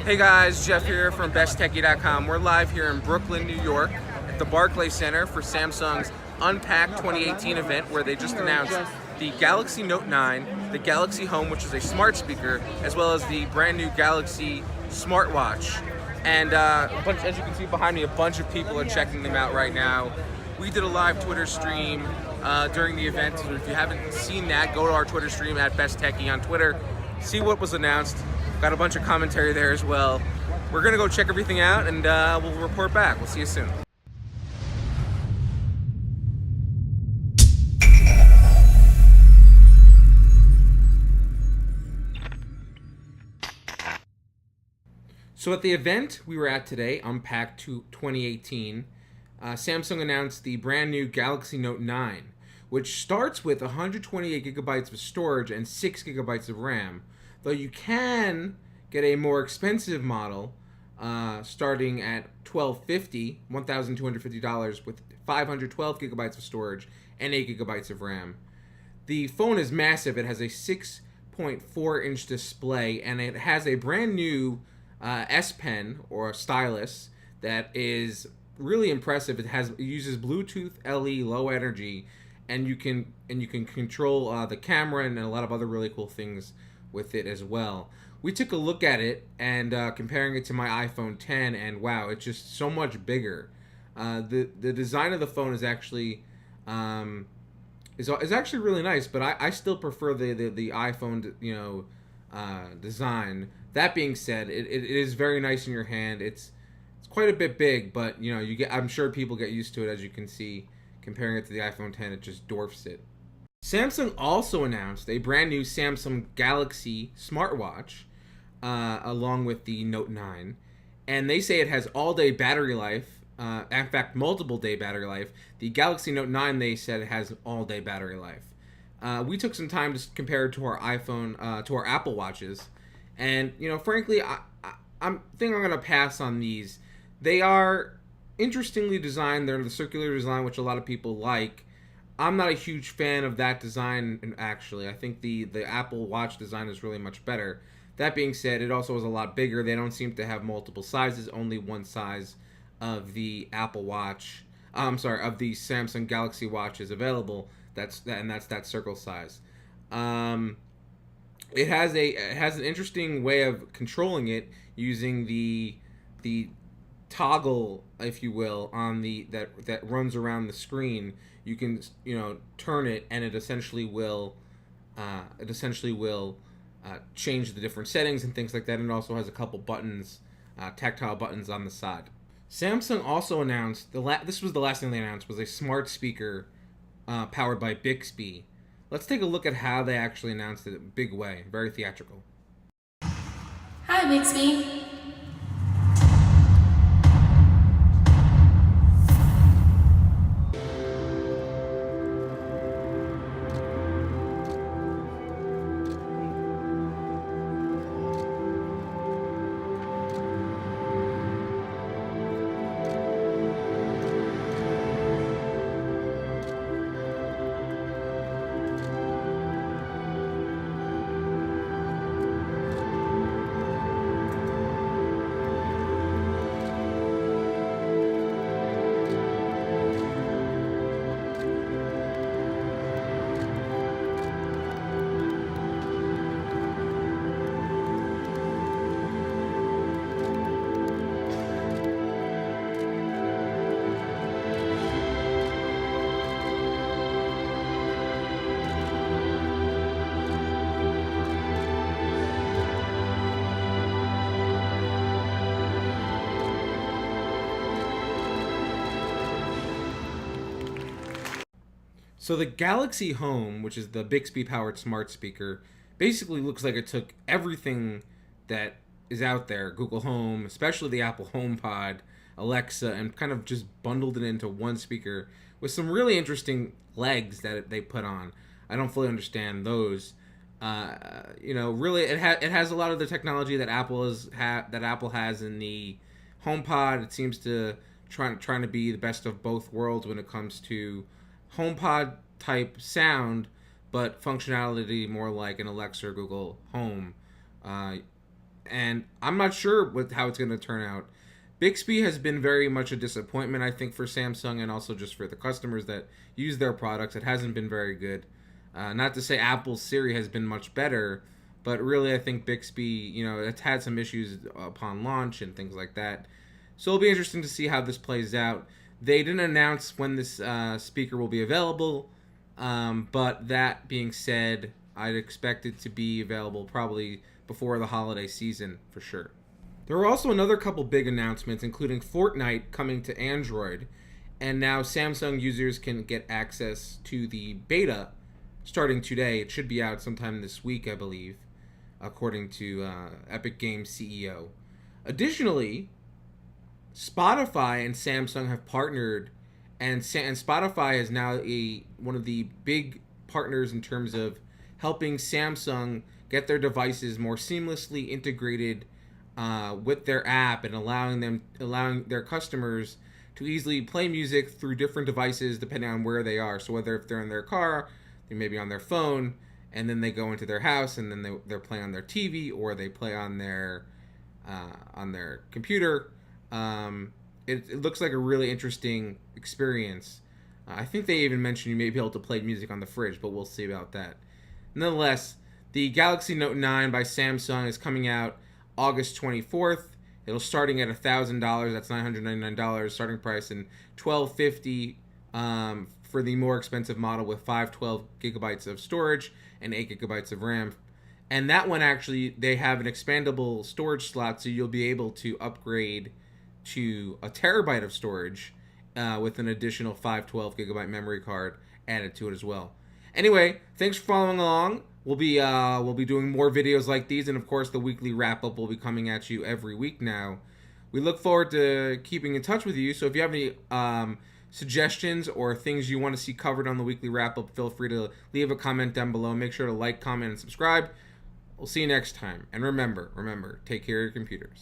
Hey guys, Jeff here from BestTechie.com. We're live here in Brooklyn, New York at the Barclays Center for Samsung's Unpacked 2018 event, where they just announced the Galaxy Note 9, the Galaxy Home, which is a smart speaker, as well as the brand new Galaxy smartwatch. And as you can see behind me, a bunch of people are checking them out right now. We did a live Twitter stream during the event, so if you haven't seen that, go to our Twitter stream at BestTechie on Twitter, see what was announced. Got a bunch of commentary there as well. We're gonna go check everything out and we'll report back. We'll see you soon. So at the event we were at today, Unpacked 2018, Samsung announced the brand new Galaxy Note 9, which starts with 128 gigabytes of storage and 6 gigabytes of RAM. Though you can get a more expensive model starting at $1,250 with 512 gigabytes of storage and 8 gigabytes of RAM. The phone is massive. It has a 6.4-inch display, and it has a brand new S Pen or stylus that is really impressive. It uses Bluetooth LE low energy, and you can control the camera and a lot of other really cool things with it as well. We took a look at it and comparing it to my iPhone 10, and wow, it's just so much bigger. The design of the phone is actually is actually really nice, but I still prefer the iPhone design. That being said, it is very nice in your hand. It's quite a bit big, but I'm sure people get used to it. As you can see, comparing it to the iPhone 10, it just dwarfs it. Samsung also announced a brand new Samsung Galaxy smartwatch along with the Note 9, and they say it has all-day battery life, in fact multiple-day battery life. The Galaxy Note 9, they said, it has all-day battery life. We took some time to compare it to our Apple Watches, and frankly, I think I'm going to pass on these. They are interestingly designed. They're the circular design, which a lot of people like. I'm not a huge fan of that design, actually. I think the Apple Watch design is really much better. That being said, it also is a lot bigger. They don't seem to have multiple sizes, only one size of the Apple Watch. Of the Samsung Galaxy Watch is available. That's that circle size. It has an interesting way of controlling it using the toggle, if you will, on that runs around the screen. You can turn it, and it essentially will change the different settings and things like that. And it also has a couple buttons, tactile buttons on the side. Samsung also announced this was the last thing they announced, was a smart speaker powered by Bixby. Let's take a look at how they actually announced it in a big way, very theatrical. Hi, Bixby. So the Galaxy Home, which is the Bixby-powered smart speaker, basically looks like it took everything that is out there, Google Home, especially the Apple HomePod, Alexa, and kind of just bundled it into one speaker with some really interesting legs that they put on. I don't fully understand those. Really, it has a lot of the technology that Apple has in the HomePod. It seems to trying to be the best of both worlds when it comes to HomePod type sound, but functionality more like an Alexa or Google Home. and I'm not sure how it's going to turn out. Bixby has been very much a disappointment, I think, for Samsung and also just for the customers that use their products. It hasn't been very good. Not to say Apple's Siri has been much better, but really I think Bixby, it's had some issues upon launch and things like that. So it'll be interesting to see how this plays out. They didn't announce when this speaker will be available, but that being said, I'd expect it to be available probably before the holiday season for sure. There were also another couple big announcements, including Fortnite coming to Android, and now Samsung users can get access to the beta starting today. It should be out sometime this week, I believe, according to Epic Games CEO. Additionally, Spotify and Samsung have partnered, and Spotify is now one of the big partners in terms of helping Samsung get their devices more seamlessly integrated with their app and allowing their customers to easily play music through different devices depending on where they are. So whether if they're in their car, they may be on their phone, and then they go into their house and then they're playing on their TV or they play on their computer. It looks like a really interesting experience. I think they even mentioned you may be able to play music on the fridge, but we'll see about that. Nonetheless, the Galaxy Note 9 by Samsung is coming out August 24th. It'll starting at $1,000. That's $999 starting price, and $1,250 for the more expensive model with 512 gigabytes of storage and 8 gigabytes of RAM. And that one actually, they have an expandable storage slot, so you'll be able to upgrade to a terabyte of storage with an additional 512 gigabyte memory card added to it as well. Anyway, thanks for following along. We'll be doing more videos like these, and of course the weekly wrap up will be coming at you every week now. We look forward to keeping in touch with you. So if you have any suggestions or things you want to see covered on the weekly wrap up, feel free to leave a comment down below. Make sure to like, comment, and subscribe. We'll see you next time. And remember, take care of your computers.